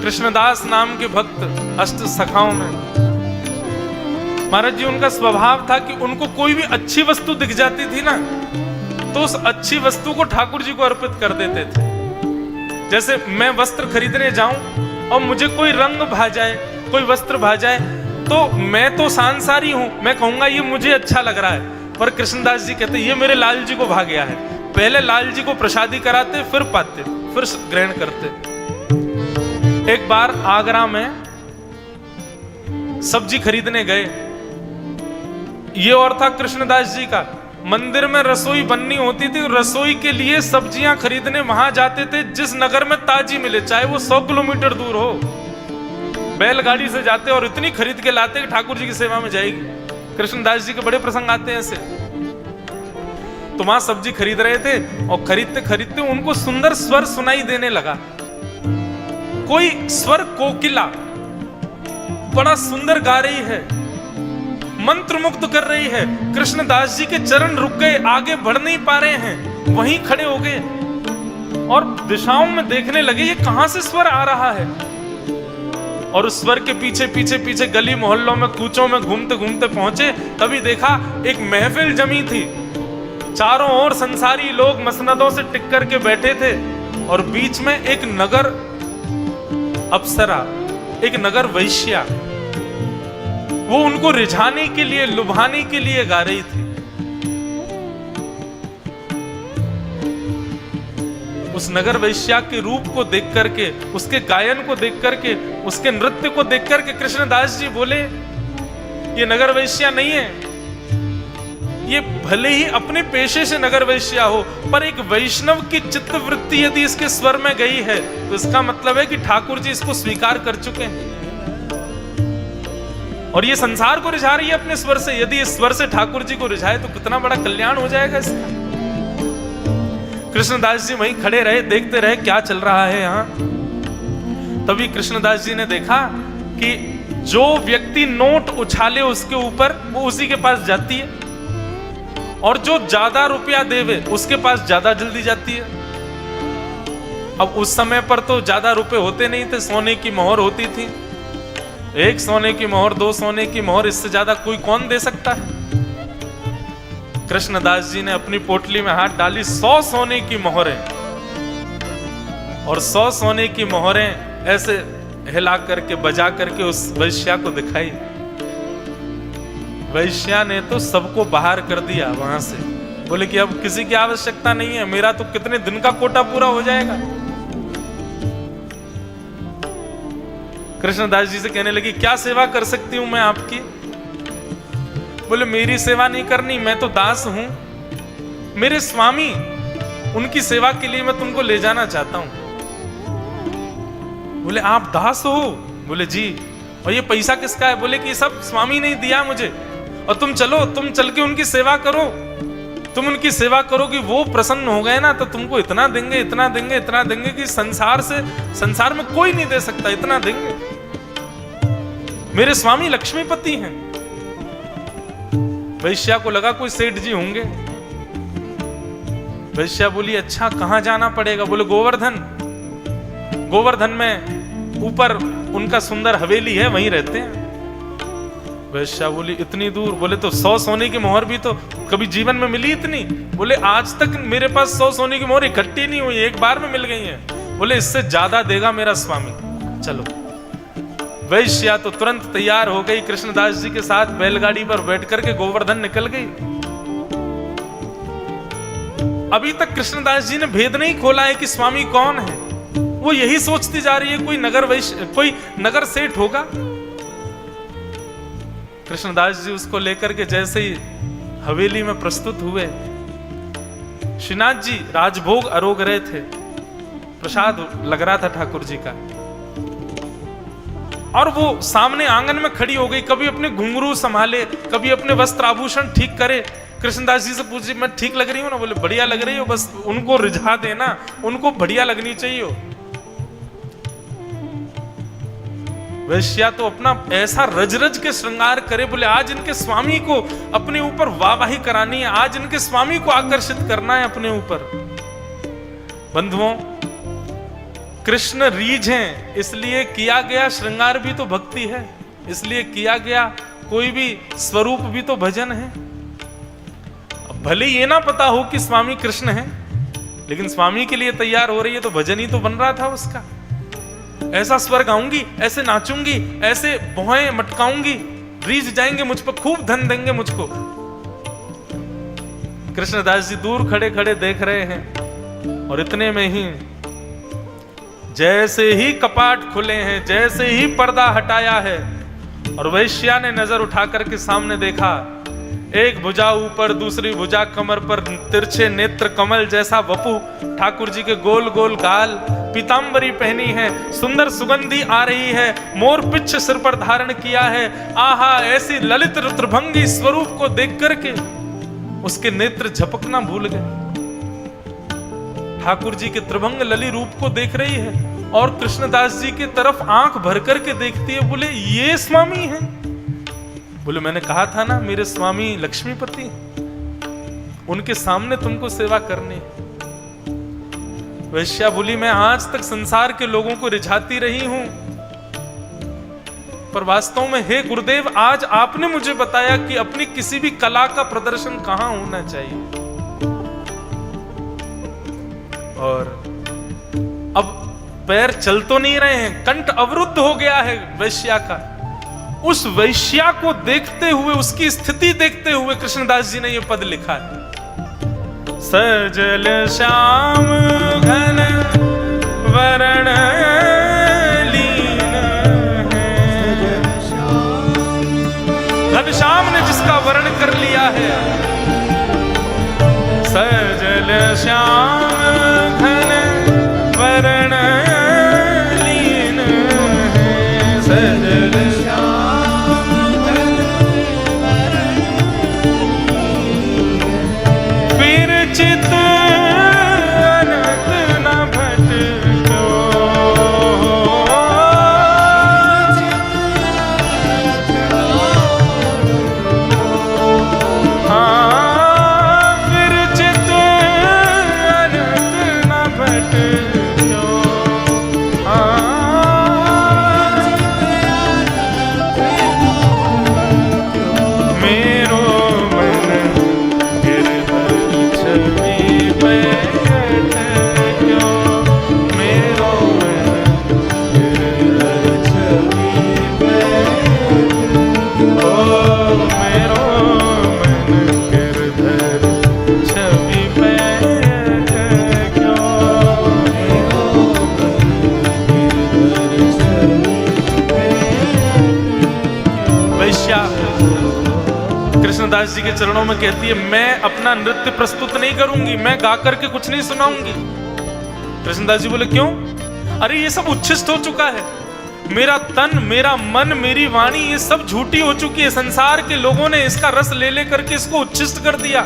कृष्णदास नाम के भक्त अष्ट सखाओं में महाराज जी उनका स्वभाव था कि उनको कोई भी अच्छी वस्तु दिख जाती थी ना तो उस अच्छी वस्तु को ठाकुर जी को अर्पित कर देते थे। जैसे मैं वस्त्र खरीदने जाऊं और मुझे कोई रंग भा जाए, कोई वस्त्र भा जाए, तो मैं तो सांसारी हूं, मैं कहूंगा ये मुझे अच्छा लग रहा है, पर कृष्णदास जी कहते ये मेरे लाल जी को भा गया है। पहले लाल जी को प्रसादी कराते, फिर पाते, फिर ग्रहण करते। एक बार आगरा में सब्जी खरीदने गए, ये और था कृष्णदास जी का, मंदिर में रसोई बननी होती थी, रसोई के लिए सब्जियां खरीदने वहां जाते थे जिस नगर में ताजी मिले, चाहे वो 100 किलोमीटर दूर हो, बैलगाड़ी से जाते और इतनी खरीद के लाते कि ठाकुर जी की सेवा में जाएगी। कृष्णदास जी के बड़े प्रसंग आते हैं ऐसे। तो वहां सब्जी खरीद रहे थे और खरीदते खरीदते उनको सुंदर स्वर सुनाई देने लगा। कोई स्वर कोकिला बड़ा सुंदर गा रही है, मंत्र मुग्ध कर रही है। कृष्णदास जी के चरण रुक गए, आगे बढ़ नहीं पा रहे हैं, वहीं खड़े हो गए और दिशाओं में देखने लगे ये कहां से स्वर आ रहा है। और उस स्वर के पीछे पीछे पीछे गली मोहल्लों में कूचों में घूमते घूमते पहुंचे, तभी देखा एक महफिल जमी थी, चारों ओर संसारी लोग मसनदों से टिक करके बैठे थे और बीच में एक नगर अप्सरा, एक नगर वैश्या, वो उनको रिझाने के लिए, लुभाने के लिए गा रही थी। उस नगर वैश्या के रूप को देख करके, उसके गायन को देख करके, उसके नृत्य को देख करके कृष्णदास जी बोले ये नगर वैश्या नहीं है, ये भले ही अपने पेशे से नगर वैश्या हो, पर एक वैष्णव की चित्तवृत्ति यदि इसके स्वर में गई है तो इसका मतलब है कि ठाकुर जी इसको स्वीकार कर चुके हैं और ये संसार को रिझा रही है अपने स्वर से। यदि इस स्वर से ठाकुर जी को रिझाए तो कितना बड़ा कल्याण हो जाएगा इसका। कृष्णदास जी वहीं खड़े रहे, देखते रहे क्या चल रहा है यहाँ। तभी कृष्णदास जी ने देखा कि जो व्यक्ति नोट उछाले उसके ऊपर, वो उसी के पास जाती है, और जो ज्यादा रुपया देवे उसके पास ज्यादा जल्दी जाती है। अब उस समय पर तो ज्यादा रुपए होते नहीं थे, सोने की मोहर होती थी, 1 सोने की मोहर, 2 सोने की मोहर, इससे ज्यादा कोई कौन दे सकता है। कृष्णदास जी ने अपनी पोटली में हाथ डाली, 100 सोने की मोहरें, और 100 सोने की मोहरें ऐसे हिला करके, बजा करके उस वैश्या को दिखाई। वैश्या ने तो सबको बाहर कर दिया वहां से, बोले कि अब किसी की आवश्यकता नहीं है, मेरा तो कितने दिन का कोटा पूरा हो जाएगा। कृष्णदास जी से कहने लगी क्या सेवा कर सकती हूं मैं आपकी। बोले मेरी सेवा नहीं करनी, मैं तो दास हूं, मेरे स्वामी, उनकी सेवा के लिए मैं तुमको ले जाना चाहता हूं। बोले आप दास हो? बोले जी। और ये पैसा किसका है? बोले कि ये सब स्वामी ने दिया मुझे, और तुम चलो, तुम चल के उनकी सेवा करो, तुम उनकी सेवा करोगे, वो प्रसन्न हो गए ना तो तुमको इतना देंगे, इतना देंगे, इतना देंगे कि संसार में कोई नहीं दे सकता, इतना देंगे। मेरे स्वामी लक्ष्मीपति हैं। वैश्या को लगा कोई सेठ जी होंगे। वैश्या बोली अच्छा कहां जाना पड़ेगा? बोले गोवर्धन, गोवर्धन में ऊपर उनका सुंदर हवेली है, वहीं रहते हैं। वैश्या बोली इतनी दूर? बोले तो 100 सोने की मोहर भी तो कभी जीवन में मिली इतनी? बोले आज तक मेरे पास 100 सोने की मोहर इकट्ठी नहीं हुई, एक बार में मिल गई है। बोले इससे ज्यादा देगा मेरा स्वामी, चलो। वैश्या तो तुरंत तैयार हो गई, कृष्णदास जी के साथ बैलगाड़ी पर बैठ करके गोवर्धन निकल गई। अभी तक कृष्णदास जी ने भेद नहीं खोला है कि स्वामी कौन है, वो यही सोचती जा रही है कोई नगर सेठ होगा। कृष्णदास जी उसको लेकर के जैसे ही हवेली में प्रस्तुत हुए, श्रीनाथ जी राजभोग अरोग रहे थे, प्रसाद लग रहा था ठाकुर जी का, और वो सामने आंगन में खड़ी हो गई, कभी अपने घुंघरू संभाले, कभी अपने वस्त्र आभूषण ठीक करे। कृष्णदास जी से पूछी मैं ठीक लग रही हूँ ना? बोले बढ़िया लग रही हो, बस उनको रिझा देना, उनको बढ़िया लगनी चाहिए। वैश्या तो अपना ऐसा रज रज के श्रृंगार करे, बोले आज इनके स्वामी को अपने ऊपर वाहवाही करानी है, आज इनके स्वामी को आकर्षित करना है अपने ऊपर। बंधुओं, कृष्ण रीझ हैं, इसलिए किया गया श्रृंगार भी तो भक्ति है, इसलिए किया गया कोई भी स्वरूप भी तो भजन है। अब भले ये ना पता हो कि स्वामी कृष्ण हैं, लेकिन स्वामी के लिए तैयार हो रही है तो भजन ही तो बन रहा था उसका। ऐसा स्वर गाऊंगी, ऐसे नाचूंगी, ऐसे भौएं मटकाऊंगी, रीझ जाएंगे मुझ पर, खूब धन देंगे मुझको। कृष्णदास जी दूर खड़े खड़े देख रहे हैं और इतने में ही जैसे ही कपाट खुले हैं, जैसे ही पर्दा हटाया है और वैश्या ने नजर उठा करके सामने देखा, एक भुजा ऊपर, दूसरी भुजा कमर पर, तिरछे नेत्र कमल जैसा वपु, ठाकुर जी के गोल गोल गाल, पीतांबरी पहनी है, सुंदर सुगंधी आ रही है, मोर पिच्छ सिर पर धारण किया है। आहा, ऐसी ललित रुद्रभंगी स्वरूप को देख करके उसके नेत्र झपकना भूल गए। ठाकुर जी के त्रिभंग लली रूप को देख रही है और कृष्णदास जी की तरफ आंख भर करके देखती है। बोले ये स्वामी हैं? बोले मैंने कहा था ना मेरे स्वामी लक्ष्मीपति, उनके सामने तुमको सेवा करनी। वैश्या बोली मैं आज तक संसार के लोगों को रिझाती रही हूं, पर वास्तव में हे गुरुदेव, आज आपने मुझे बताया कि अपनी किसी भी कला का प्रदर्शन कहां होना चाहिए। और अब पैर चल तो नहीं रहे हैं, कंठ अवरुद्ध हो गया है वैश्या का। उस वैश्या को देखते हुए, उसकी स्थिति देखते हुए कृष्णदास जी ने यह पद लिखा है, सजल श्याम घन वरण लीन है। घनश्याम ने जिसका वर्ण कर लिया है, सजल श्याम घन वरण लीन है, सजल चित अनंत न भटको, हाँ फिर चित अनंत न भटको, मेरो कृष्णदास जी के चरणों में कहती है मैं अपना नृत्य प्रस्तुत नहीं करूंगी, मैं गा करके कुछ नहीं सुनाऊंगी। कृष्णदास जी बोले क्यों? अरे ये सब उच्छिष्ट हो चुका है, मेरा तन, मेरा मन, मेरी वाणी ये सब झूठी हो चुकी है। संसार के लोगों ने इसका रस ले ले करके इसको उच्छिष्ट कर दिया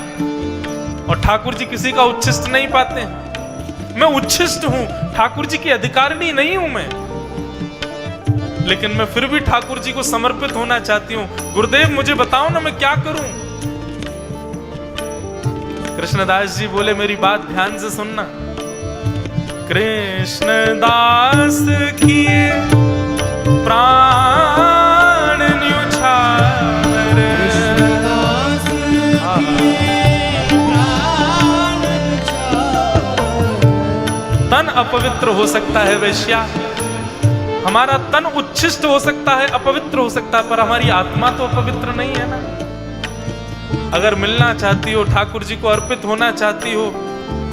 और ठाकुर जी किसी का उच्छिष्ट नहीं पाते। मैं उच्छिष्ट हूं, ठाकुर जी की अधिकारिणी नहीं हूं मैं, लेकिन मैं फिर भी ठाकुर जी को समर्पित होना चाहती हूं। गुरुदेव मुझे बताओ ना मैं क्या करूं। कृष्णदास जी बोले मेरी बात ध्यान से सुनना। कृष्णदास किए प्राण न्योछावर, तन अपवित्र हो सकता है वैश्या, हमारा तन उच्छिष्ट हो सकता है, अपवित्र हो सकता है, पर हमारी आत्मा तो अपवित्र नहीं है ना। अगर मिलना चाहती हो, ठाकुर जी को अर्पित होना चाहती हो,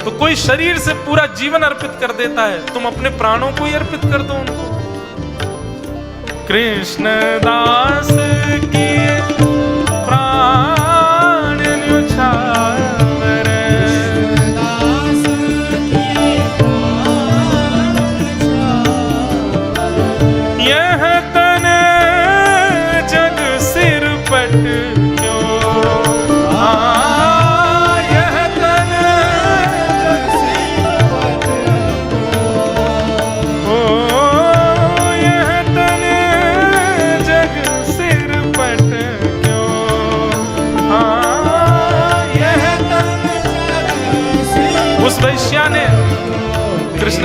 तो कोई शरीर से पूरा जीवन अर्पित कर देता है, तुम अपने प्राणों को ही अर्पित कर दो उनको। कृष्णदास की प्राण न्योछावर, यह तन जग सिर पट पर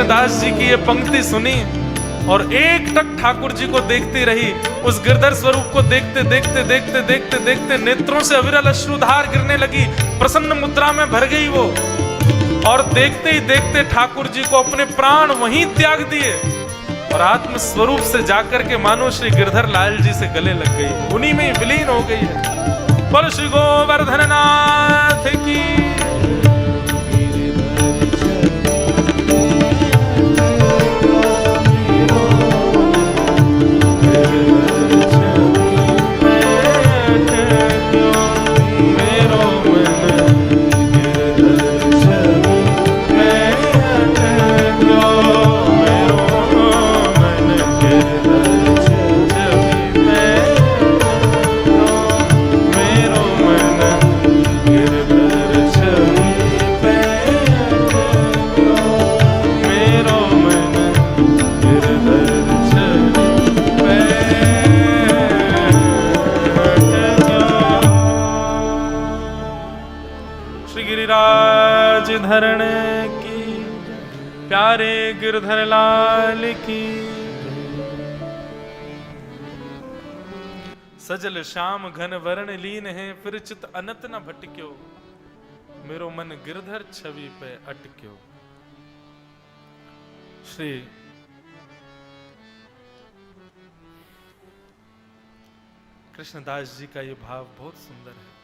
कृष्णदास जी की ये पंक्ति सुनी और एक टक ठाकुर जी को देखती रही। उस गिरधर स्वरूप को देखते देखते देखते देखते देखते नेत्रों से अविरल अश्रुधार गिरने लगी, प्रसन्न मुद्रा में भर गई वो। और देखते ही देखते ठाकुर जी को अपने प्राण वहीं त्याग दिए और आत्म स्वरूप से जाकर के मानो श्री गिरधर लाल जी से गले लग गई, उन्हीं में विलीन हो गई है। बोलो श्री गोवर्धन नाथ की। धरण की, प्यारे गिरधर लाल की। सजल श्याम घन वर्ण लीन है, फिर चित अनत न भटक्यो, मेरो मन गिरधर छवि पे अटक्यो। श्री कृष्णदास जी का ये भाव बहुत सुंदर है।